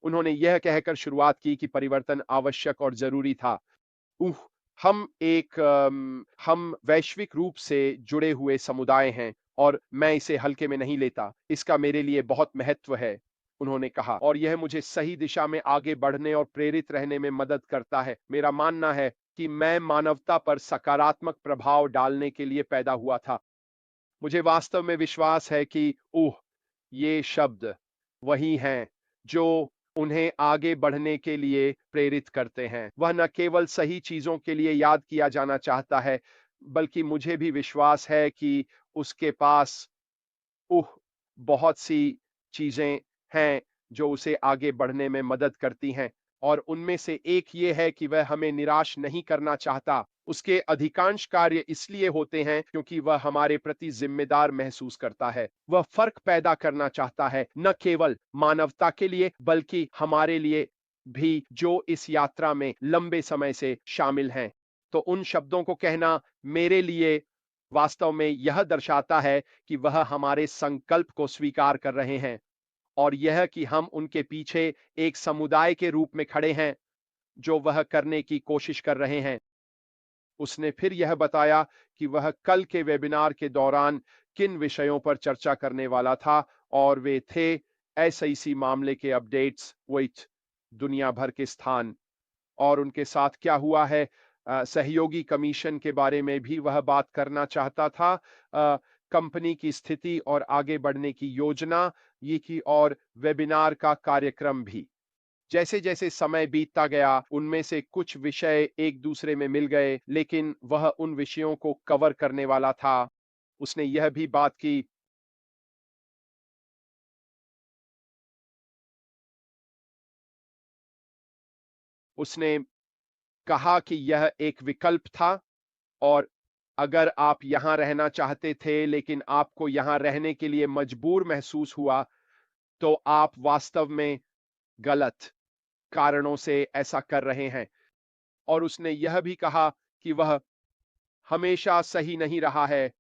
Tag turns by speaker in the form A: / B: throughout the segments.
A: उन्होंने यह कहकर शुरुआत की कि परिवर्तन आवश्यक और ज़रूरी था। उह! हम वैश्विक रूप से जुड़े हुए समुदाय हैं और मैं इसे हल्के में नहीं लेता। इसका मेरे लिए बहुत महत्व है, उन्होंने कहा, और यह मुझे सही दिशा में आगे बढ़ने और प्रेरित रहने में मदद करता है। मेरा मानना है कि मैं मानवता पर सकारात्मक प्रभाव डालने के लिए पैदा हुआ था। मुझे वास्तव में विश्वास है कि ये शब्द वही हैं जो उन्हें आगे बढ़ने के लिए प्रेरित करते हैं। वह न केवल सही चीज़ों के लिए याद किया जाना चाहता है, बल्कि मुझे भी विश्वास है कि उसके पास उह बहुत सी चीज़ें हैं जो उसे आगे बढ़ने में मदद करती हैं, और उनमें से एक ये है कि वह हमें निराश नहीं करना चाहता। उसके अधिकांश कार्य इसलिए होते हैं क्योंकि वह हमारे प्रति ज़िम्मेदार महसूस करता है। वह फ़र्क पैदा करना चाहता है, न केवल मानवता के लिए बल्कि हमारे लिए भी जो इस यात्रा में लंबे समय से शामिल हैं। तो उन शब्दों को कहना मेरे लिए वास्तव में यह दर्शाता है कि वह हमारे संकल्प को स्वीकार कर रहे हैं, और यह कि हम उनके पीछे एक समुदाय के रूप में खड़े हैं जो वह करने की कोशिश कर रहे हैं। उसने फिर यह बताया कि वह कल के वेबिनार के दौरान किन विषयों पर चर्चा करने वाला था, और वे थे एसआईसी मामले के अपडेट्स विथ दुनिया भर के स्थान, और उनके साथ क्या हुआ है। सहयोगी कमीशन के बारे में भी वह बात करना चाहता था। कंपनी की स्थिति और आगे बढ़ने की योजना, ये की और वेबिनार का कार्यक्रम भी। जैसे-जैसे समय बीतता गया, उनमें से कुछ विषय एक दूसरे में मिल गए, लेकिन वह उन विषयों को कवर करने वाला था। उसने यह भी बात की। उसने कहा कि यह एक विकल्प था, और अगर आप यहाँ रहना चाहते थे लेकिन आपको यहाँ रहने के लिए मजबूर महसूस हुआ, तो आप वास्तव में गलत कारणों से ऐसा कर रहे हैं। और उसने यह भी कहा कि वह हमेशा सही नहीं रहा है,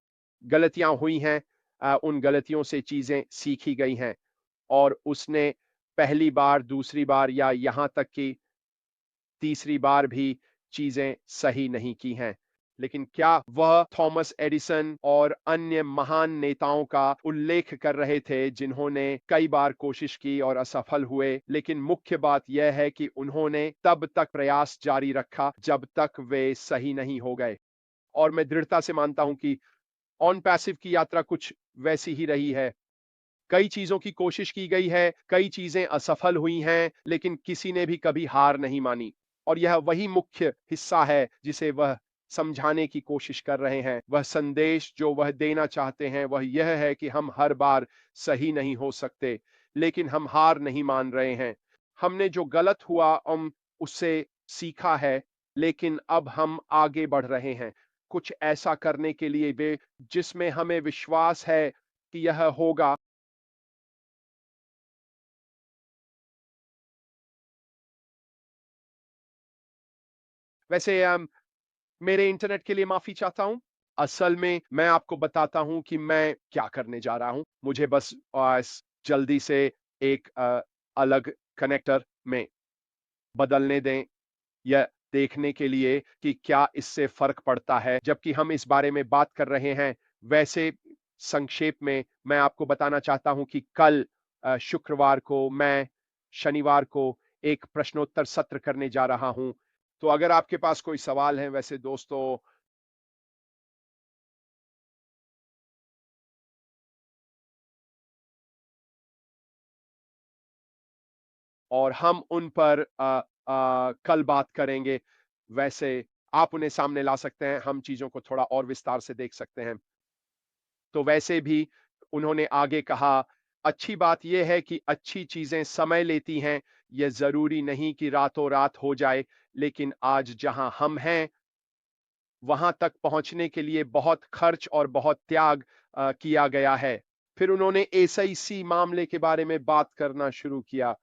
A: गलतियां हुई हैं, उन गलतियों से चीजें सीखी गई हैं, और उसने पहली बार, दूसरी बार या यहाँ तक कि तीसरी बार भी चीजें सही नहीं की हैं। लेकिन क्या वह थॉमस एडिसन और अन्य महान नेताओं का उल्लेख कर रहे थे जिन्होंने कई बार कोशिश की और असफल हुए, लेकिन मुख्य बात यह है कि उन्होंने तब तक प्रयास जारी रखा जब तक वे सही नहीं हो गए। और मैं दृढ़ता से मानता हूं कि ऑन पैसिव की यात्रा कुछ वैसी ही रही है। कई चीजों की कोशिश की गई है, कई चीजें असफल हुई हैं, लेकिन किसी ने भी कभी हार नहीं मानी। और यह वही मुख्य हिस्सा है जिसे वह समझाने की कोशिश कर रहे हैं। वह संदेश जो वह देना चाहते हैं वह यह है कि हम हर बार सही नहीं हो सकते, लेकिन हम हार नहीं मान रहे हैं। हमने जो गलत हुआ हम उससे सीखा है, लेकिन अब हम आगे बढ़ रहे हैं कुछ ऐसा करने के लिए वे जिसमें हमें विश्वास है कि यह होगा। वैसे मेरे इंटरनेट के लिए माफ़ी चाहता हूँ। असल में मैं आपको बताता हूँ कि मैं क्या करने जा रहा हूँ। मुझे बस जल्दी से एक अलग कनेक्टर में बदलने दें, यह देखने के लिए कि क्या इससे फ़र्क पड़ता है। जबकि हम इस बारे में बात कर रहे हैं, वैसे संक्षेप में मैं आपको बताना चाहता हूँ कि कल शुक्रवार को मैं शनिवार को एक प्रश्नोत्तर सत्र करने जा रहा हूँ। तो अगर आपके पास कोई सवाल है वैसे दोस्तों, और हम उन पर कल बात करेंगे। वैसे आप उन्हें सामने ला सकते हैं, हम चीज़ों को थोड़ा और विस्तार से देख सकते हैं। तो वैसे भी उन्होंने आगे कहा, अच्छी बात ये है कि अच्छी चीज़ें समय लेती हैं, ये ज़रूरी नहीं कि रातों-रात हो जाए, लेकिन आज जहाँ हम हैं, वहाँ तक पहुँचने के लिए बहुत खर्च और बहुत त्याग किया गया है। फिर उन्होंने एसआईसी मामले के बारे में बात करना शुरू किया।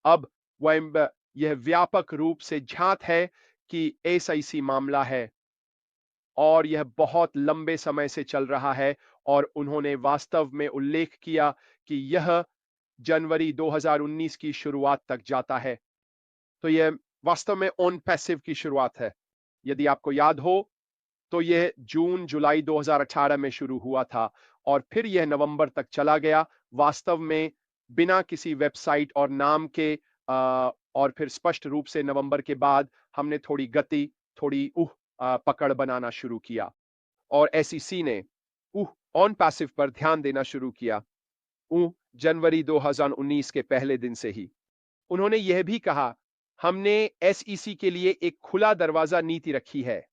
A: अब वह यह व्यापक रूप से ज्ञात है कि एसआईसी मामला है, और यह बहुत लंबे समय से चल रहा है, और उन्होंने वास्तव में उल्लेख किया कि यह जनवरी 2019 की शुरुआत तक जाता है। तो यह वास्तव में ऑन पैसिव की शुरुआत है। यदि आपको याद हो तो यह जून जुलाई 2018 में शुरू हुआ था और फिर यह नवंबर तक चला गया। वास्तव में बिना किसी वेबसाइट और नाम के और फिर स्पष्ट रूप से नवंबर के बाद हमने थोड़ी गति, थोड़ी पकड़ बनाना शुरू किया और एसईसी ने ऑन पैसिव पर ध्यान देना शुरू किया जनवरी 2019 के पहले दिन से ही। उन्होंने यह भी कहा, हमने एसईसी के लिए एक खुला दरवाजा नीति रखी है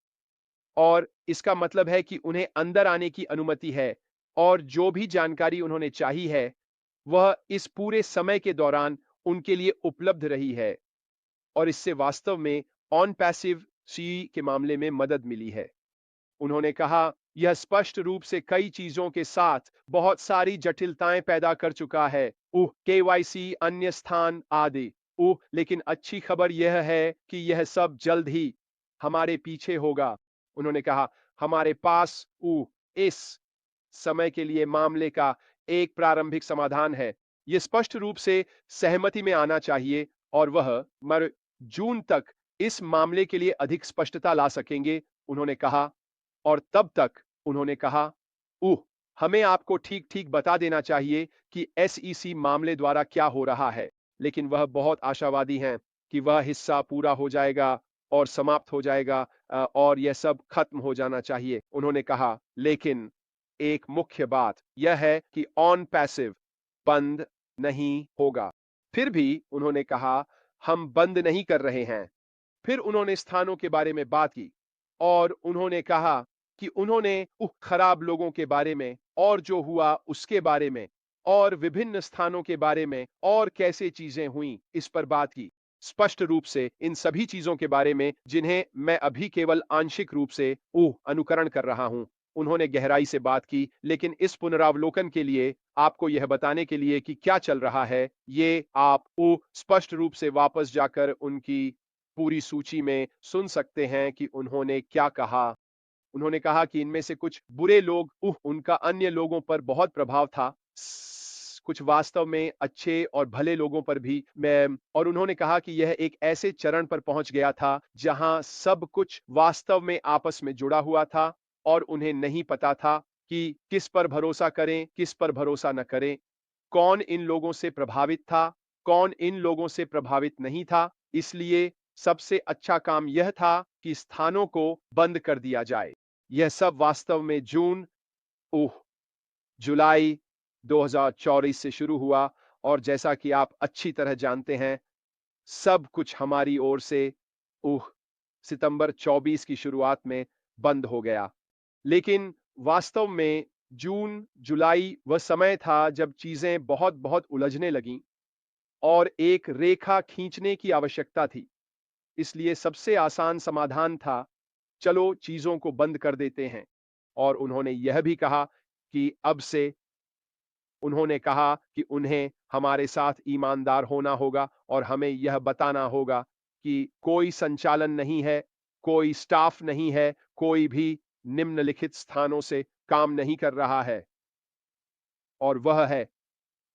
A: और इसका मतलब है कि उन्हें अंदर आने की अनुमति है और जो भी जानकारी उन्होंने चाही है, वह इस पूरे समय के दौरान उनके लिए उपलब्ध रही है और इससे वास्तव में ऑन पैसिव सी के मामले में मदद मिली है। उन्होंने कहा, यह स्पष्ट रूप से कई चीजों के साथ बहुत सारी जटिलताएं पैदा कर चुका है। केवाईसी, अन्य स्थान आदि। लेकिन अच्छी खबर यह है कि यह सब जल्द ही हमारे पीछे होगा। उन्होंने कहा, हमारे पास इस समय के लिए मामले का एक प्रारंभिक समाधान है। यह स्पष्ट रूप से सहमति में आना चाहिए और वह मर जून तक इस मामले के लिए अधिक स्पष्टता ला सकेंगे। उन्होंने कहा और तब तक उन्होंने कहा, हमें आपको ठीक-ठीक बता देना चाहिए कि एसईसी मामले द्वारा क्या हो रहा है। लेकिन वह बहुत आशावादी हैं कि वह हिस्सा पूरा हो जाएगा और समाप्त हो जाएगा और यह सब खत्म हो जाना चाहिए। उन्होंने कहा, लेकिन एक मुख्य बात यह है कि ऑन पैसिव बंद नहीं होगा। फिर भी उन्होंने कहा, हम बंद नहीं कर रहे हैं। फिर उन्होंने स्थानों के बारे में बात की और उन्होंने कहा कि उन्होंने खराब लोगों के बारे में और जो हुआ उसके बारे में और विभिन्न स्थानों के बारे में और कैसे चीजें हुई इस पर बात की। स्पष्ट रूप से इन सभी चीजों के बारे में जिन्हें मैं अभी केवल आंशिक रूप से अनुकरण कर रहा हूं। उन्होंने गहराई से बात की, लेकिन इस पुनरावलोकन के लिए आपको यह बताने के लिए कि क्या चल रहा है, ये आप स्पष्ट रूप से वापस जाकर उनकी पूरी सूची में सुन सकते हैं कि उन्होंने क्या कहा। उन्होंने कहा कि इनमें से कुछ बुरे लोग उनका अन्य लोगों पर बहुत प्रभाव था। कुछ वास्तव में अच्छे और भले लोगों पर भी मैं और उन्होंने कहा कि यह एक ऐसे चरण पर पहुंच गया था जहां सब कुछ वास्तव में आपस में जुड़ा हुआ था और उन्हें नहीं पता था कि किस पर भरोसा करें, किस पर भरोसा न करें, कौन इन लोगों से प्रभावित था, कौन इन लोगों से प्रभावित नहीं था। इसलिए सबसे अच्छा काम यह था कि स्थानों को बंद कर दिया जाए। यह सब वास्तव में जून जुलाई 2024 से शुरू हुआ और जैसा कि आप अच्छी तरह जानते हैं, सब कुछ हमारी ओर से सितंबर 24 की शुरुआत में बंद हो गया। लेकिन वास्तव में जून जुलाई वह समय था जब चीजें बहुत-बहुत उलझने लगीं और एक रेखा खींचने की आवश्यकता थी। इसलिए सबसे आसान समाधान था, चलो चीजों को बंद कर देते हैं। और उन्होंने यह भी कहा कि अब से उन्होंने कहा कि उन्हें हमारे साथ ईमानदार होना होगा और हमें यह बताना होगा कि कोई संचालन नहीं है, कोई स्टाफ नहीं है, कोई भी निम्नलिखित स्थानों से काम नहीं कर रहा है और वह है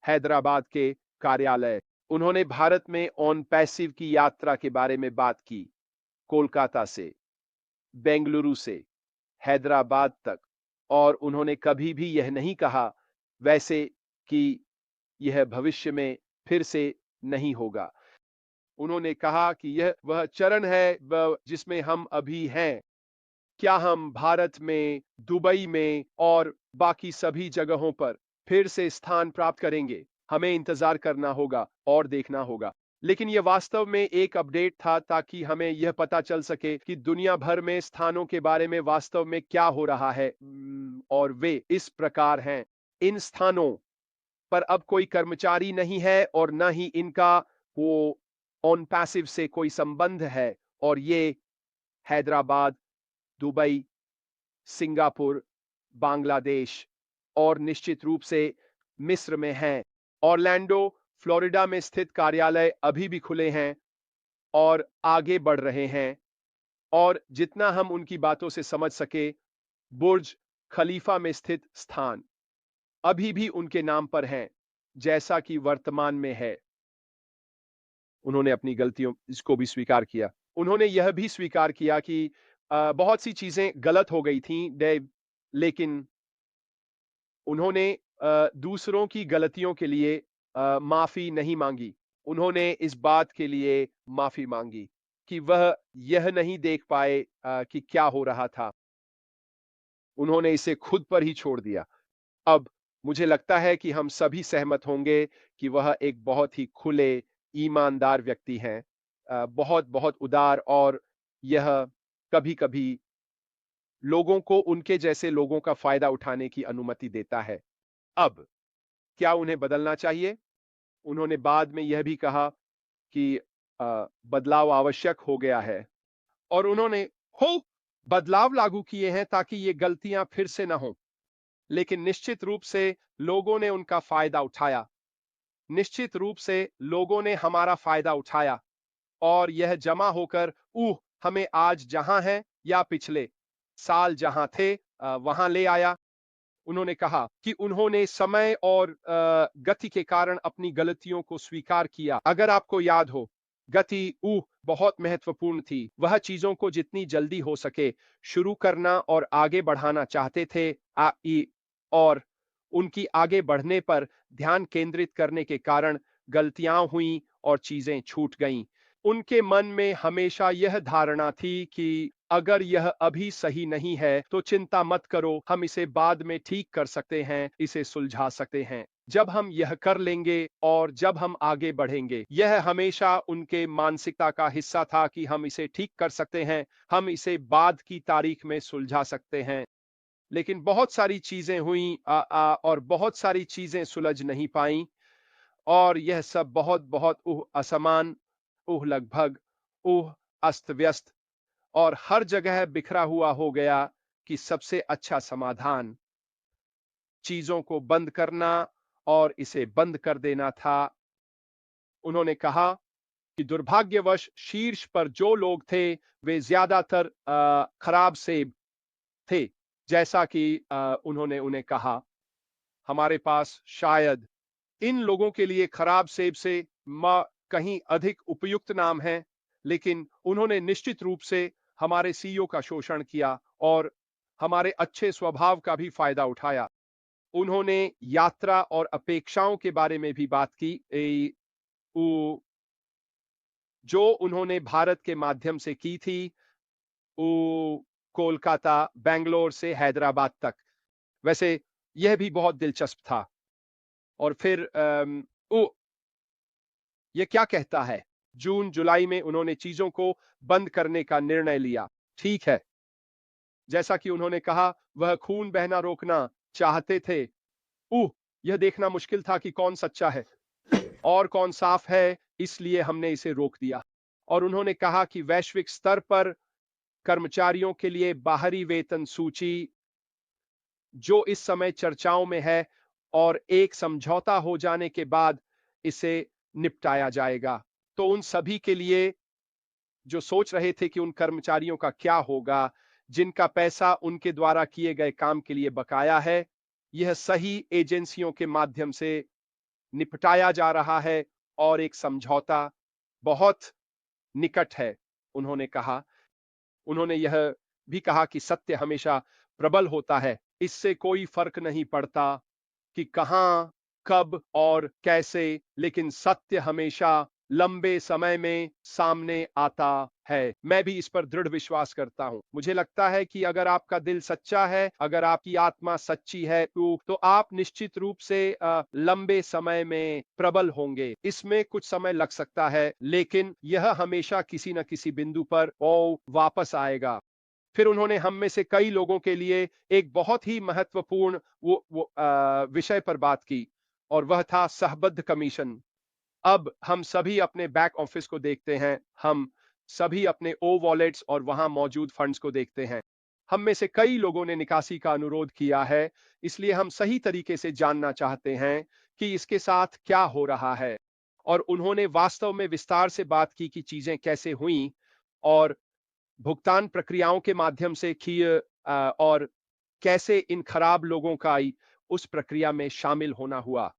A: हैदराबाद के कार्यालय। उन्होंने भारत में ऑन पैसिव की यात्रा के बारे में बात की, कोलकाता से, बेंगलुरु से, हैदराबाद तक, और उन्होंने कभी भी यह नहीं कहा वैसे कि यह भविष्य में फिर से नहीं होगा। उन्होंने कहा कि यह वह चरण है जिसमें हम अभी हैं। क्या हम भारत में, दुबई में और बाकी सभी जगहों पर फिर से स्थान प्राप्त करेंगे? हमें इंतजार करना होगा और देखना होगा। लेकिन यह वास्तव में एक अपडेट था ताकि हमें यह पता चल सके कि दुनिया भर में स्थानों के बारे में वास्तव में क्या हो रहा है और वे इस प्रकार हैं। इन स्थानों पर अब कोई कर्मचारी नहीं है और न ही इनका वो ऑन पैसिव से कोई संबंध है और ये हैदराबाद, दुबई, सिंगापुर, बांग्लादेश और निश्चित रूप से मिस्र में हैं। ऑरलैंडो, फ्लोरिडा में स्थित कार्यालय अभी भी खुले हैं और आगे बढ़ रहे हैं और जितना हम उनकी बातों से समझ सके, बुर्ज खलीफा में स्थित स्थान अभी भी उनके नाम पर हैं। जैसा कि वर्तमान में है। उन्होंने अपनी गलतियों इसको भी स्वीकार किया। उन्होंने यह भी स्वीकार किया कि बहुत सी चीज़ें गलत हो गई थीं डेव, लेकिन उन्होंने दूसरों की गलतियों के लिए माफ़ी नहीं माँगी। उन्होंने इस बात के लिए माफ़ी माँगी कि वह यह नहीं देख पाए कि क्या हो रहा था। उन्होंने इसे खुद पर ही छोड़ दिया। अब मुझे लगता है कि हम सभी सहमत होंगे कि वह एक बहुत ही खुले, ईमानदार व्यक्ति हैं। बहुत-बहुत उदार और यह कभी-कभी लोगों को उनके जैसे लोगों का फ़ायदा उठाने की अनुमति देता है। अब क्या उन्हें बदलना चाहिए? उन्होंने बाद में यह भी कहा कि बदलाव आवश्यक हो गया है और उन्होंने हो बदलाव लागू किए हैं ताकि ये गलतियां फिर से ना हों। लेकिन निश्चित रूप से लोगों ने उनका फायदा उठाया। निश्चित रूप से लोगों ने हमारा फायदा उठाया और यह जमा होकर हमें आज जहां हैं या पिछले साल जहां थे वहां ले आया। उन्होंने कहा कि उन्होंने समय और गति के कारण अपनी गलतियों को स्वीकार किया। अगर आपको याद हो, गति बहुत महत्वपूर्ण थी। वह चीजों को जितनी जल्दी हो सके शुरू करना और आगे बढ़ाना चाहते थे और उनकी आगे बढ़ने पर ध्यान केंद्रित करने के कारण गलतियां हुई और चीजें छूट गईं। उनके मन में हमेशा यह धारणा थी कि अगर यह अभी सही नहीं है तो चिंता मत करो, हम इसे बाद में ठीक कर सकते हैं, इसे सुलझा सकते हैं। जब हम यह कर लेंगे और जब हम आगे बढ़ेंगे, यह हमेशा उनके मानसिकता का हिस्सा था कि हम इसे ठीक कर सकते हैं, हम इसे बाद की तारीख में सुलझा सकते हैं। लेकिन बहुत सारी चीजें हुई और बहुत सारी चीजें सुलझ नहीं पाई और यह सब बहुत-बहुत असमान, लगभग, अस्त-व्यस्त और हर जगह बिखरा हुआ हो गया कि सबसे अच्छा समाधान चीजों को बंद करना और इसे बंद कर देना था। उन्होंने कहा कि दुर्भाग्यवश शीर्ष पर जो लोग थे, वे ज्यादातर खराब सेब थे। जैसा कि उन्होंने उन्हें कहा, हमारे पास शायद इन लोगों के लिए खराब सेब से कहीं अधिक उपयुक्त नाम है, लेकिन उन्होंने निश्चित रूप से हमारे सीईओ का शोषण किया और हमारे अच्छे स्वभाव का भी फायदा उठाया। उन्होंने यात्रा और अपेक्षाओं के बारे में भी बात की, जो उन्होंने भारत के माध्यम से की थी, कोलकाता, बैंगलोर से हैदराबाद तक। वैसे यह भी बहुत दिलचस्प था। और फिर ये क्या कहता है? जून जुलाई में उन्होंने चीजों को बंद करने का निर्णय लिया। ठीक है, जैसा कि उन्होंने कहा, वह खून बहना रोकना चाहते थे। यह देखना मुश्किल था कि कौन सच्चा है और कौन साफ है, इसलिए हमने इसे रोक दिया। और उन्होंने कहा कि वैश्विक स्तर पर कर्मचारियों के लिए बाहरी वेतन सूची, जो इस समय चर्चाओं में है और एक समझौता हो जाने के बाद इसे निपटाया जाएगा। तो उन सभी के लिए जो सोच रहे थे कि उन कर्मचारियों का क्या होगा, जिनका पैसा उनके द्वारा किए गए काम के लिए बकाया है, यह सही एजेंसियों के माध्यम से निपटाया जा रहा है और एक समझौता बहुत निकट है, उन्होंने कहा। उन्होंने यह भी कहा कि सत्य हमेशा प्रबल होता है। इससे कोई फर्क नहीं पड़ता कि कहां, कब और कैसे, लेकिन सत्य हमेशा लंबे समय में सामने आता है। मैं भी इस पर दृढ़ विश्वास करता हूं। मुझे लगता है कि अगर आपका दिल सच्चा है, अगर आपकी आत्मा सच्ची है, तो आप निश्चित रूप से लंबे समय में प्रबल होंगे। इसमें कुछ समय लग सकता है, लेकिन यह हमेशा किसी न किसी बिंदु पर वापस आएगा। फिर उन्होंने हम में से कई लोगों के लिए एक बहुत ही महत्वपूर्ण विषय पर बात की और वह था सहबद्ध कमीशन। अब हम सभी अपने बैक ऑफिस को देखते हैं, हम सभी अपने वॉलेट्स और वहां मौजूद फंड्स को देखते हैं। हम में से कई लोगों ने निकासी का अनुरोध किया है, इसलिए हम सही तरीके से जानना चाहते हैं कि इसके साथ क्या हो रहा है। और उन्होंने वास्तव में विस्तार से बात की कि चीजें कैसे हुई और भुगतान प्रक्रियाओं के माध्यम से और कैसे इन खराब लोगों का उस प्रक्रिया में शामिल होना हुआ।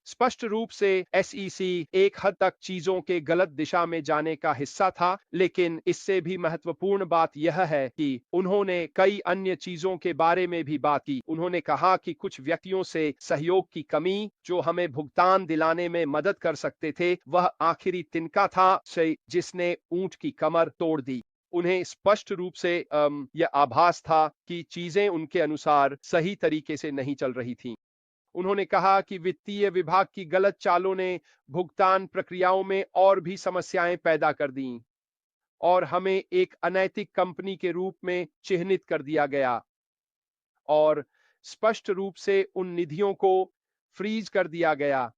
A: स्पष्ट रूप से एसईसी एक हद तक चीजों के गलत दिशा में जाने का हिस्सा था, लेकिन इससे भी महत्वपूर्ण बात यह है कि उन्होंने कई अन्य चीजों के बारे में भी बात की। उन्होंने कहा कि कुछ व्यक्तियों से सहयोग की कमी जो हमें भुगतान दिलाने में मदद कर सकते थे, वह आखिरी तिनका था से जिसने ऊंट की कमर तोड़ दी। उन्हें स्पष्ट रूप से यह आभास था कि चीजें उनके अनुसार सही तरीके से नहीं चल रही थीं। उन्होंने कहा कि वित्तीय विभाग की गलत चालों ने भुगतान प्रक्रियाओं में और भी समस्याएं पैदा कर दीं और हमें एक अनैतिक कंपनी के रूप में चिह्नित कर दिया गया और स्पष्ट रूप से उन निधियों को फ्रीज कर दिया गया।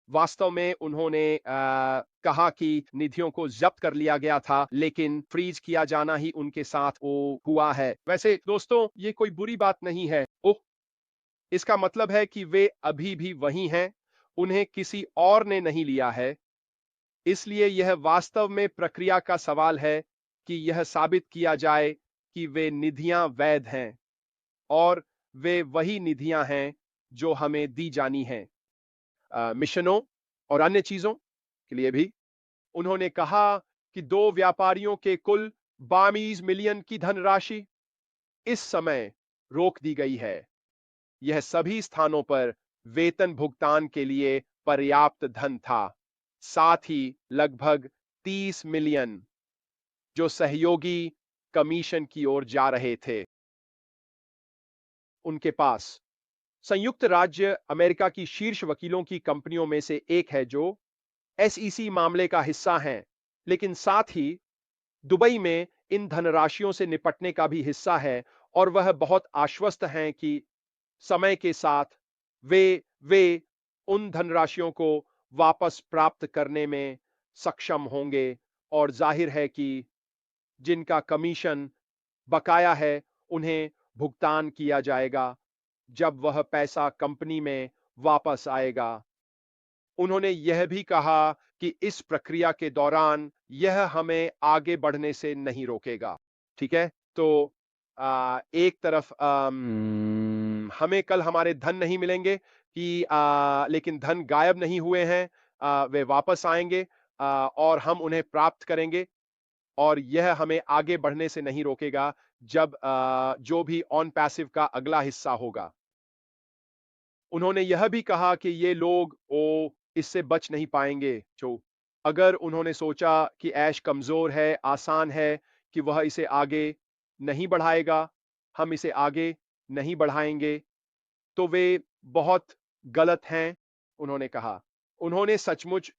A: वास्तव में उन्होंने कहा कि निधियों को जब्त कर लिया गया था, लेकिन फ्रीज किया जाना ही उनके साथ वो हुआ है। वैसे दोस्तों, ये कोई बुरी बात नहीं है। ओह, इसका मतलब है कि वे अभी भी वही हैं, उन्हें किसी और ने नहीं लिया है। इसलिए यह वास्तव में प्रक्रिया का सवाल है कि यह साबित किया जाए कि वे निधियां वैध हैं और वे वही निधियां हैं जो हमें दी जानी हैं। मिशनों और अन्य चीजों के लिए भी उन्होंने कहा कि दो व्यापारियों के कुल 22 मिलियन की धनराशि इस समय रोक दी गई है। यह सभी स्थानों पर वेतन भुगतान के लिए पर्याप्त धन था, साथ ही लगभग 30 मिलियन जो सहयोगी कमीशन की ओर जा रहे थे। उनके पास संयुक्त राज्य अमेरिका की शीर्ष वकीलों की कंपनियों में से एक है जो एसईसी मामले का हिस्सा हैं, लेकिन साथ ही दुबई में इन धनराशियों से निपटने का भी हिस्सा है और वह बहुत आश्वस्त हैं कि समय के साथ वे वे उन धनराशियों को वापस प्राप्त करने में सक्षम होंगे और जाहिर है कि जिनका कमीशन बकाया है उन्हें भुगतान किया जाएगा जब वह पैसा कंपनी में वापस आएगा। उन्होंने यह भी कहा कि इस प्रक्रिया के दौरान यह हमें आगे बढ़ने से नहीं रोकेगा। ठीक है? तो एक तरफ हमें कल हमारे धन नहीं मिलेंगे कि लेकिन धन गायब नहीं हुए हैं। वे वापस आएंगे और हम उन्हें प्राप्त करेंगे और यह हमें आगे बढ़ने से नहीं रोकेगा जब जो भी ऑन पैसिव का अगला हिस्सा होगा। उन्होंने यह भी कहा कि ये लोग इससे बच नहीं पाएंगे। जो अगर उन्होंने सोचा कि ऐश कमजोर है, आसान है कि वह इसे आगे नहीं बढ़ाएगा, हम इसे आगे नहीं बढ़ाएंगे, तो वे बहुत गलत हैं। उन्होंने कहा उन्होंने सचमुच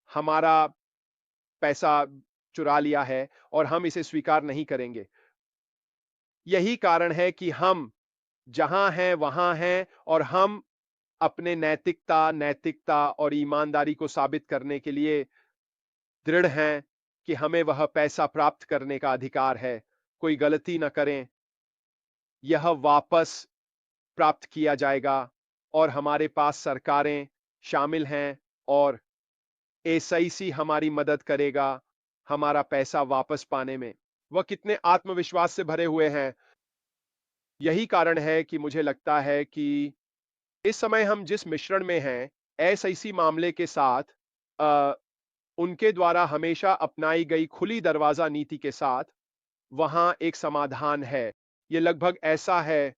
A: हमारा पैसा चुरा लिया है और हम इसे स्वीकार नहीं करेंगे। यही कारण है कि हम जहां हैं वहां हैं और हम अपने नैतिकता और ईमानदारी को साबित करने के लिए दृढ़ हैं कि हमें वह पैसा प्राप्त करने का अधिकार है। कोई गलती न करें, यह वापस प्राप्त किया जाएगा और हमारे पास सरकारें शामिल हैं और एसआईसी हमारी मदद करेगा हमारा पैसा वापस पाने में। वह कितने आत्मविश्वास से भरे हुए हैं। यही कारण है कि मुझे लगता है कि इस समय हम जिस मिश्रण में हैं, एसआईसी मामले के साथ अ, उनके द्वारा हमेशा अपनाई गई खुली दरवाजा नीति के साथ वहां एक समाधान है। ये लगभग ऐसा है,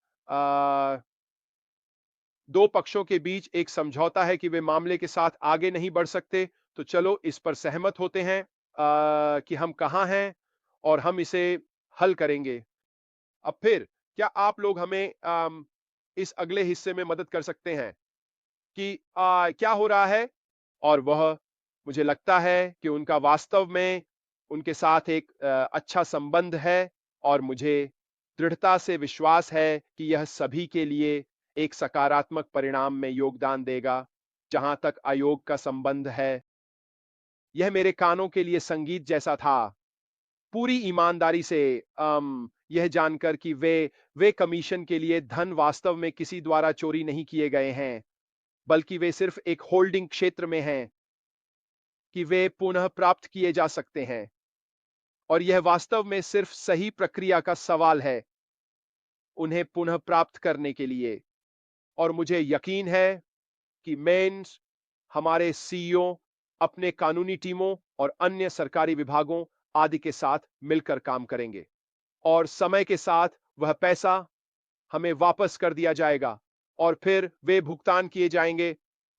A: दो पक्षों के बीच एक समझौता है कि वे मामले के साथ आगे नहीं बढ़ सकते, तो चलो इस पर सहमत होते हैं कि हम कहाँ हैं और हम इसे हल करेंगे। अब फिर क्या आप लोग हमें इस अगले हिस्से में मदद कर सकते हैं कि क्या हो रहा है? और वह मुझे लगता है कि उनका वास्तव में उनके साथ एक अच्छा संबंध है और मुझे दृढ़ता से विश्वास है कि यह सभी के लिए एक सकारात्मक परिणाम में योगदान देगा। जहां तक आयोग का संबंध है, यह मेरे कानों के लिए संगीत जैसा था। पूरी ईमानदारी से यह जानकर कि वे कमीशन के लिए धन वास्तव में किसी द्वारा चोरी नहीं किए गए हैं, बल्कि वे सिर्फ एक होल्डिंग क्षेत्र में हैं कि वे पुनः प्राप्त किए जा सकते हैं और यह वास्तव में सिर्फ सही प्रक्रिया का सवाल है उन्हें पुनः प्राप्त करने के लिए। और मुझे यकीन है कि मेंस हमारे सीईओ अपने कानूनी टीमों और अन्य सरकारी विभागों आदि के साथ मिलकर काम करेंगे और समय के साथ वह पैसा हमें वापस कर दिया जाएगा और फिर वे भुगतान किए जाएंगे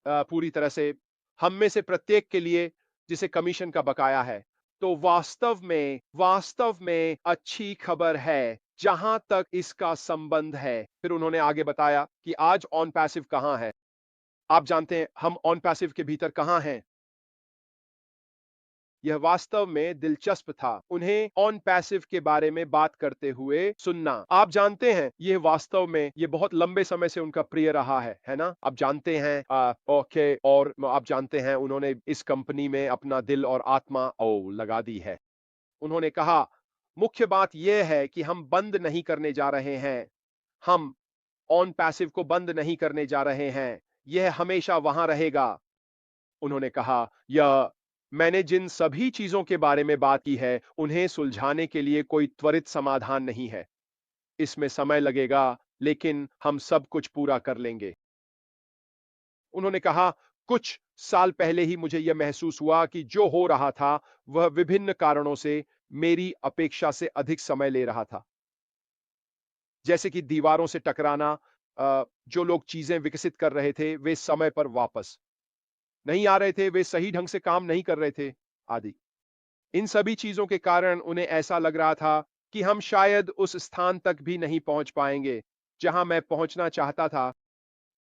A: पूरी तरह से हम में से प्रत्येक के लिए जिसे कमीशन का बकाया है। तो वास्तव में अच्छी खबर है जहां तक इसका संबंध है। फिर उन्होंने आगे बताया कि आज ऑन पैसिव कहां है। आप जानते हैं हम ऑन पैसिव के भीतर कहां हैं। यह वास्तव में दिलचस्प था उन्हें ऑन पैसिव के बारे में बात करते हुए सुनना। आप जानते हैं यह वास्तव में ये बहुत लंबे समय से उनका प्रिय रहा है ना। आप जानते हैं ओके और आप जानते हैं उन्होंने इस कंपनी में अपना दिल और आत्मा लगा दी है। उन्होंने कहा मुख्य बात यह है कि हम बंद नहीं करने जा रहे हैं। हम ऑन पैसिव को बंद नहीं करने जा रहे हैं। यह हमेशा वहां रहेगा। उन्होंने कहा यह मैंने जिन सभी चीजों के बारे में बात की है उन्हें सुलझाने के लिए कोई त्वरित समाधान नहीं है। इसमें समय लगेगा लेकिन हम सब कुछ पूरा कर लेंगे। उन्होंने कहा कुछ साल पहले ही मुझे यह महसूस हुआ कि जो हो रहा था वह विभिन्न कारणों से मेरी अपेक्षा से अधिक समय ले रहा था। जैसे कि दीवारों से टकराना, जो लोग चीजें विकसित कर रहे थे वे समय पर वापस नहीं आ रहे थे, वे सही ढंग से काम नहीं कर रहे थे आदि। इन सभी चीजों के कारण उन्हें ऐसा लग रहा था कि हम शायद उस स्थान तक भी नहीं पहुंच पाएंगे जहां मैं पहुंचना चाहता था।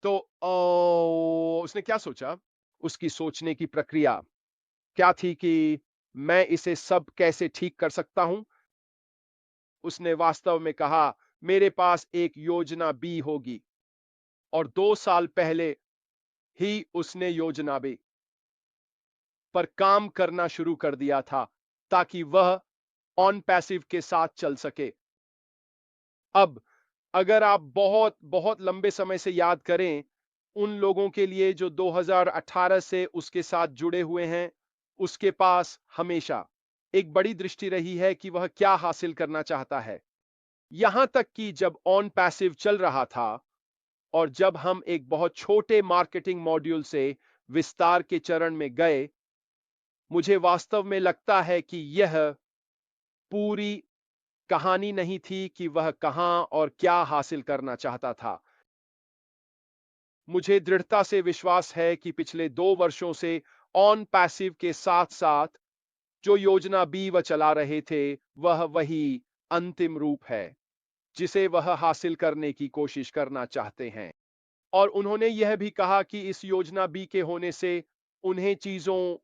A: तो उसने क्या सोचा? उसकी सोचने की प्रक्रिया क्या थी कि मैं इसे सब कैसे ठीक कर सकता हूं? उसने वास्तव में कहा मेरे पास एक योजना बी होगी और 2 साल पहले ही उसने योजना बी पर काम करना शुरू कर दिया था ताकि वह ऑन पैसिव के साथ चल सके। अब अगर आप बहुत बहुत लंबे समय से याद करें उन लोगों के लिए जो 2018 से उसके साथ जुड़े हुए हैं, उसके पास हमेशा एक बड़ी दृष्टि रही है कि वह क्या हासिल करना चाहता है। यहां तक कि जब ऑन पैसिव चल रहा था और जब हम एक बहुत छोटे मार्केटिंग मॉड्यूल से विस्तार के चरण में गए, मुझे वास्तव में लगता है कि यह पूरी कहानी नहीं थी कि वह कहां और क्या हासिल करना चाहता था। मुझे दृढ़ता से विश्वास है कि पिछले 2 वर्षों से ऑन पैसिव के साथ साथ जो योजना बी वह चला रहे थे वह वही अंतिम रूप है जिसे वह हासिल करने की कोशिश करना चाहते हैं। और उन्होंने यह भी कहा कि इस योजना बी के होने से उन्हें चीजों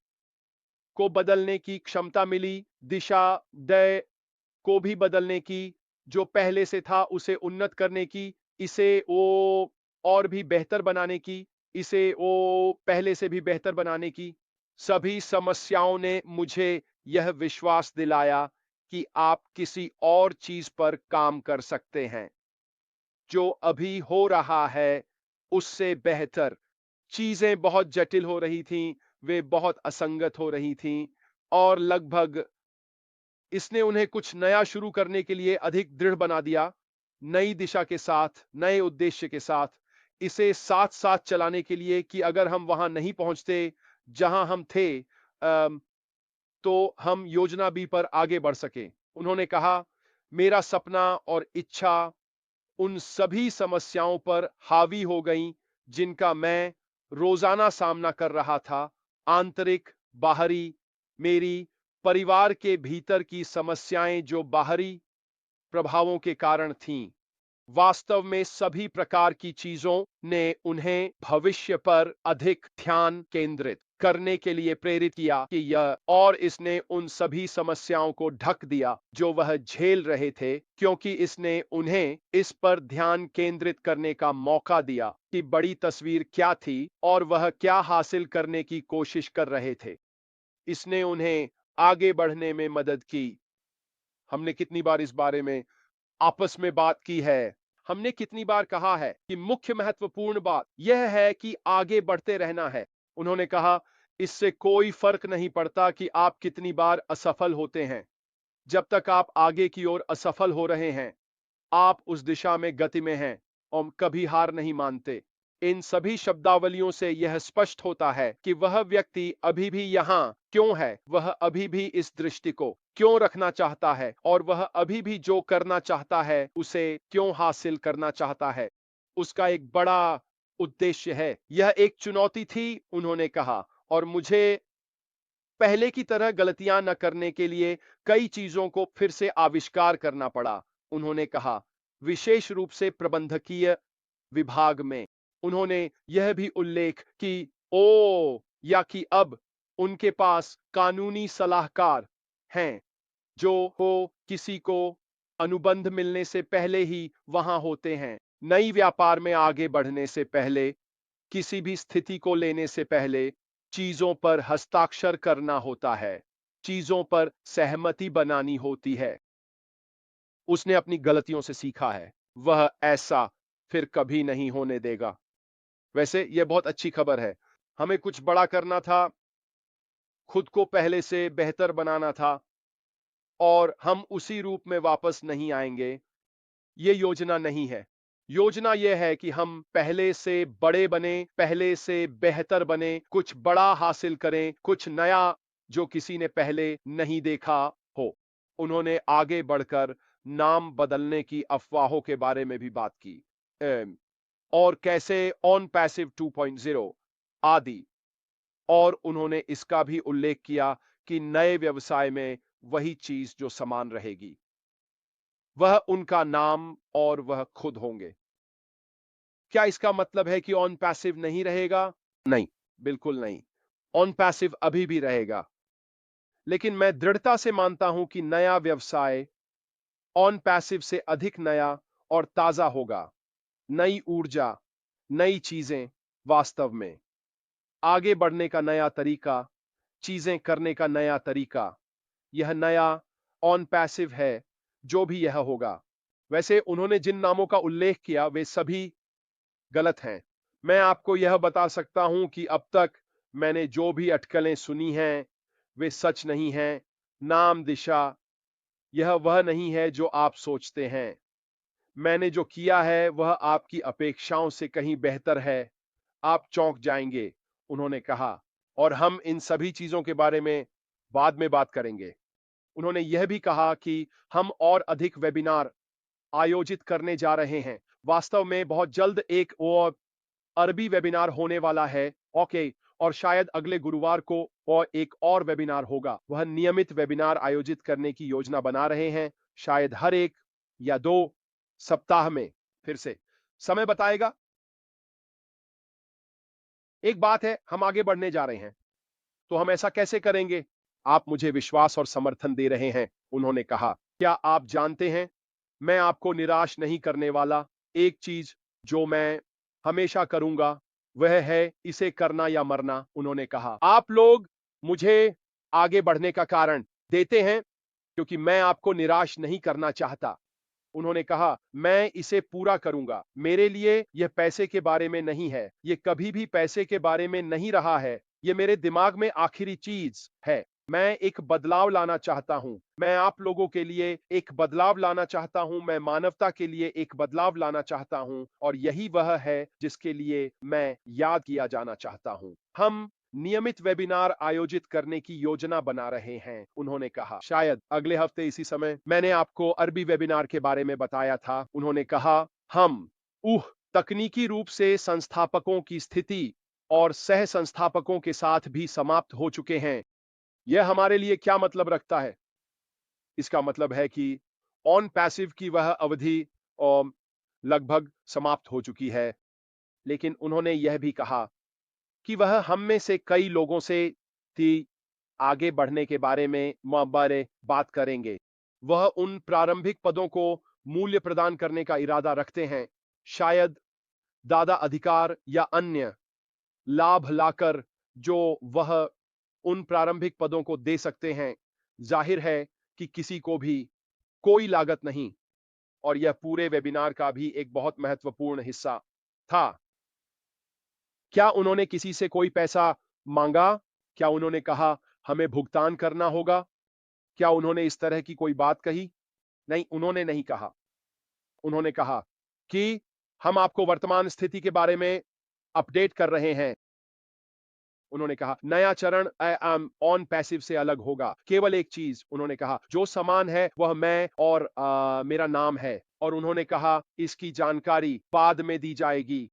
A: को बदलने की क्षमता मिली, दिशा दय को भी बदलने की, जो पहले से था उसे उन्नत करने की, इसे वो और भी बेहतर बनाने की, इसे वो पहले से भी बेहतर बनाने की। सभी समस्याओं ने मुझे यह विश्वास दिलाया कि आप किसी और चीज पर काम कर सकते हैं। जो अभी हो रहा है उससे बेहतर। चीजें बहुत जटिल हो रही थीं, वे बहुत असंगत हो रही थीं और लगभग इसने उन्हें कुछ नया शुरू करने के लिए अधिक दृढ़ बना दिया, नई दिशा के साथ, नए उद्देश्य के साथ, इसे साथ-साथ चलाने के लिए कि अगर हम वहां नहीं पहुंचते जहां हम थे, तो हम योजना बी पर आगे बढ़ सकें। उन्होंने कहा, मेरा सपना और इच्छा उन सभी समस्याओं पर हावी हो गईं जिनका मैं रोजाना सामना कर रहा था, आंतरिक, बाहरी, मेरी परिवार के भीतर की समस्याएं जो बाहरी प्रभावों के कारण थीं। वास्तव में सभी प्रकार की चीजों ने उन्हें भविष्य पर अधिक ध्यान केंद्रित करने के लिए प्रेरित किया कि यह और इसने उन सभी समस्याओं को ढक दिया जो वह झेल रहे थे, क्योंकि इसने उन्हें इस पर ध्यान केंद्रित करने का मौका दिया कि बड़ी तस्वीर क्या थी और वह क्या हासिल करने की कोशिश कर रहे थे। इसने उन्हें आगे बढ़ने में मदद की। हमने कितनी बार इस बारे में आपस में बात की है। हमने कितनी बार कहा है कि मुख्य महत्वपूर्ण बात यह है कि आगे बढ़ते रहना है। उन्होंने कहा, इससे कोई फर्क नहीं पड़ता कि आप कितनी बार असफल होते हैं। जब तक आप आगे की ओर असफल हो रहे हैं, आप उस दिशा में गति में हैं और कभी हार नहीं मानते। इन सभी शब्दावलियों से यह स्पष्ट होता है कि वह व्यक्ति अभी भी यहाँ क्यों है, वह अभी भी इस दृष्टि को क्यों रखना चाहता है और वह अभी भी जो करना चाहता है उसे क्यों हासिल करना चाहता है। उसका एक बड़ा उद्देश्य है। यह एक चुनौती थी, उन्होंने कहा, और मुझे पहले की तरह गलतियां न करने के लिए कई चीजों को फिर से आविष्कार करना पड़ा। उन्होंने कहा, विशेष रूप से प्रबंधकीय विभाग में। उन्होंने यह भी उल्लेख कि ओ या कि अब उनके पास कानूनी सलाहकार हैं जो हो किसी को अनुबंध मिलने से पहले ही वहां होते हैं। नई व्यापार में आगे बढ़ने से पहले, किसी भी स्थिति को लेने से पहले चीजों पर हस्ताक्षर करना होता है, चीजों पर सहमति बनानी होती है। उसने अपनी गलतियों से सीखा है, वह ऐसा फिर कभी नहीं होने देगा। वैसे यह बहुत अच्छी खबर है। हमें कुछ बड़ा करना था, खुद को पहले से बेहतर बनाना था और हम उसी रूप में वापस नहीं आएंगे। ये योजना नहीं है। योजना यह है कि हम पहले से बड़े बने, पहले से बेहतर बने, कुछ बड़ा हासिल करें, कुछ नया जो किसी ने पहले नहीं देखा हो। उन्होंने आगे बढ़कर नाम बदलने की अफवाहों के बारे में भी बात की, और कैसे ऑन पैसिव 2.0 आदि। और उन्होंने इसका भी उल्लेख किया कि नए व्यवसाय में वही चीज जो समान रहेगी, वह उनका नाम और वह खुद होंगे। क्या इसका मतलब है कि ऑन पैसिव नहीं रहेगा? नहीं, बिल्कुल नहीं। ऑन पैसिव अभी भी रहेगा। लेकिन मैं दृढ़ता से मानता हूं कि नया व्यवसाय ऑन पैसिव से अधिक नया और ताजा होगा। नई ऊर्जा, नई चीजें, वास्तव में आगे बढ़ने का नया तरीका, चीजें करने का नया तरीका। यह नया ऑन पैसिव है, जो भी यह होगा। वैसे उन्होंने जिन नामों का उल्लेख किया वे सभी गलत हैं। मैं आपको यह बता सकता हूं कि अब तक मैंने जो भी अटकलें सुनी हैं वे सच नहीं हैं। नाम दिशा यह वह नहीं है जो आप सोचते हैं। मैंने जो किया है वह आपकी अपेक्षाओं से कहीं बेहतर है। आप चौंक जाएंगे, उन्होंने कहा, और हम इन सभी चीजों के बारे में बाद में बात करेंगे। उन्होंने यह भी कहा कि हम और अधिक वेबिनार आयोजित करने जा रहे हैं। वास्तव में बहुत जल्द एक और अरबी वेबिनार होने वाला है। ओके, और शायद अगले गुरुवार को और एक और वेबिनार होगा। वह नियमित वेबिनार आयोजित करने की योजना बना रहे हैं, शायद हर 1 या 2 सप्ताह में। फिर से समय बताएगा। एक बात है, हम आगे बढ़ने जा रहे हैं, तो हम ऐसा कैसे करेंगे? आप मुझे विश्वास और समर्थन दे रहे हैं, उन्होंने कहा। क्या आप जानते हैं, मैं आपको निराश नहीं करने वाला। एक चीज जो मैं हमेशा करूंगा वह है इसे करना या मरना, उन्होंने कहा। आप लोग मुझे आगे बढ़ने का कारण देते हैं क्योंकि मैं आपको निराश नहीं करना चाहता। उन्होंने कहा, मैं इसे पूरा करूंगा। मेरे लिए यह पैसे के बारे में नहीं है, यह कभी भी पैसे के बारे में नहीं रहा है। यह मेरे दिमाग में आखिरी चीज है। मैं एक बदलाव लाना चाहता हूं। मैं आप लोगों के लिए एक बदलाव लाना चाहता हूं। मैं मानवता के लिए एक बदलाव लाना चाहता हूं, और यही वह है जिसके लिए मैं याद किया जाना चाहता हूं। हम नियमित वेबिनार आयोजित करने की योजना बना रहे हैं, उन्होंने कहा। शायद अगले हफ्ते इसी समय मैंने आपको अरबी वेबिनार के बारे में बताया था। उन्होंने कहा, हम तकनीकी रूप से संस्थापकों की स्थिति और सह संस्थापकों के साथ भी समाप्त हो चुके हैं। यह हमारे लिए क्या मतलब रखता है? इसका मतलब है कि ऑन पैसिव की वह अवधि लगभग समाप्त हो चुकी है। लेकिन उन्होंने यह भी कहा कि वह हम में से कई लोगों से थी आगे बढ़ने के बारे में बात करेंगे। वह उन प्रारंभिक पदों को मूल्य प्रदान करने का इरादा रखते हैं, शायद दादा अधिकार या अन्य लाभ लाकर, जो वह उन प्रारंभिक पदों को दे सकते हैं। जाहिर है कि किसी को भी कोई लागत नहीं, और यह पूरे वेबिनार का भी एक बहुत महत्वपूर्ण हिस्सा था। क्या उन्होंने किसी से कोई पैसा मांगा? क्या उन्होंने कहा हमें भुगतान करना होगा? क्या उन्होंने इस तरह की कोई बात कही? नहीं, उन्होंने नहीं कहा। उन्होंने कहा कि हम आपको वर्तमान स्थिति के बारे में अपडेट कर रहे हैं। उन्होंने कहा नया चरण ऑन पैसिव से अलग होगा। केवल एक चीज उन्होंने कहा, जो समान है वह मैं और मेरा नाम है। और उन्होंने कहा इसकी जानकारी बाद में दी जाएगी।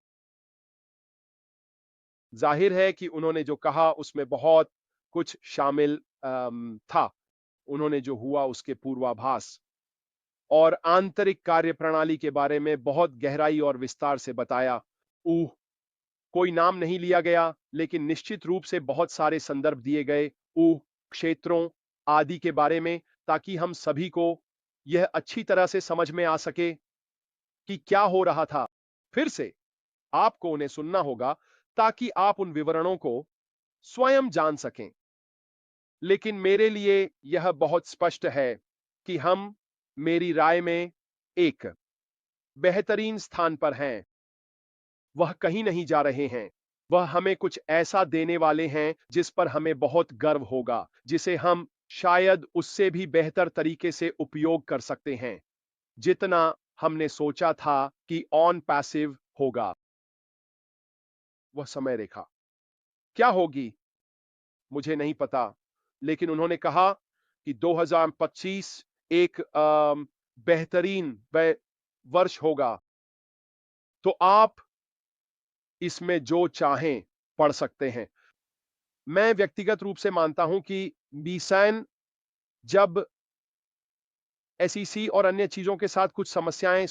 A: जाहिर है कि उन्होंने जो कहा उसमें बहुत कुछ शामिल था। उन्होंने जो हुआ उसके पूर्वाभास और आंतरिक कार्यप्रणाली के बारे में बहुत गहराई और विस्तार से बताया। ऊह, कोई नाम नहीं लिया गया, लेकिन निश्चित रूप से बहुत सारे संदर्भ दिए गए, क्षेत्रों आदि के बारे में, ताकि हम सभी को यह अच्छी तरह से समझ में आ सके कि क्या हो रहा था। फिर से आपको उन्हें सुनना होगा ताकि आप उन विवरणों को स्वयं जान सकें। लेकिन मेरे लिए यह बहुत स्पष्ट है कि हम, मेरी राय में, एक बेहतरीन स्थान पर हैं। वह कहीं नहीं जा रहे हैं। वह हमें कुछ ऐसा देने वाले हैं जिस पर हमें बहुत गर्व होगा, जिसे हम शायद उससे भी बेहतर तरीके से उपयोग कर सकते हैं, जितना हमने सोचा था कि ऑन पैसिव होगा। वह समय रेखा क्या होगी मुझे नहीं पता, लेकिन उन्होंने कहा कि 2025 एक बेहतरीन वर्ष होगा। तो आप इसमें जो चाहें पढ़ सकते हैं। मैं व्यक्तिगत रूप से मानता हूं कि बीसैन, जब एसईसी और अन्य चीजों के साथ कुछ समस्याएं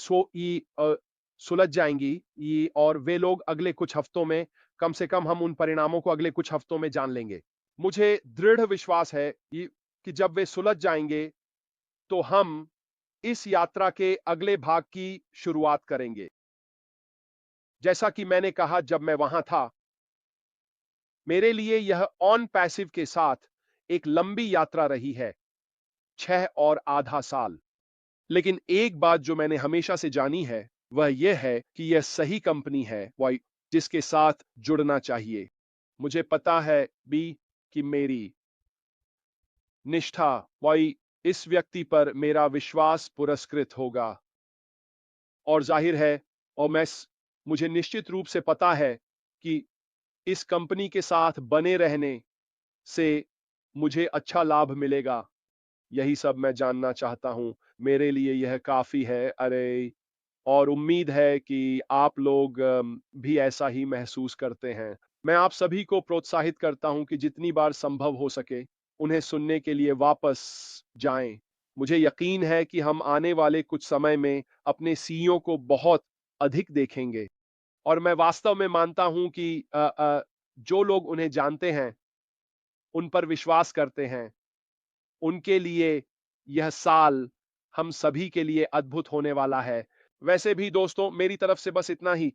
A: सुलझ जाएंगी, ये और वे लोग अगले कुछ हफ्तों में, कम से कम हम उन परिणामों को अगले कुछ हफ्तों में जान लेंगे। मुझे दृढ़ विश्वास है कि जब वे सुलझ जाएंगे तो हम इस यात्रा के अगले भाग की शुरुआत करेंगे। जैसा कि मैंने कहा जब मैं वहां था, मेरे लिए यह ऑन पैसिव के साथ एक लंबी यात्रा रही है, 6.5 साल। लेकिन एक बात जो मैंने हमेशा से जानी है वह यह है कि यह सही कंपनी है वाई जिसके साथ जुड़ना चाहिए। मुझे पता है भी कि मेरी निष्ठा वाई इस व्यक्ति पर मेरा विश्वास पुरस्कृत होगा। और जाहिर है, और मुझे निश्चित रूप से पता है कि इस कंपनी के साथ बने रहने से मुझे अच्छा लाभ मिलेगा। यही सब मैं जानना चाहता हूं। मेरे लिए यह काफी है। अरे, और उम्मीद है कि आप लोग भी ऐसा ही महसूस करते हैं। मैं आप सभी को प्रोत्साहित करता हूं कि जितनी बार संभव हो सके उन्हें सुनने के लिए वापस जाएं। मुझे यकीन है कि हम आने वाले कुछ समय में अपने सीईओ को बहुत अधिक देखेंगे। और मैं वास्तव में मानता हूं कि जो लोग उन्हें जानते हैं, उन पर विश्वास करते हैं, उनके लिए यह साल हम सभी के लिए अद्भुत होने वाला है। वैसे भी दोस्तों, मेरी तरफ से बस इतना ही।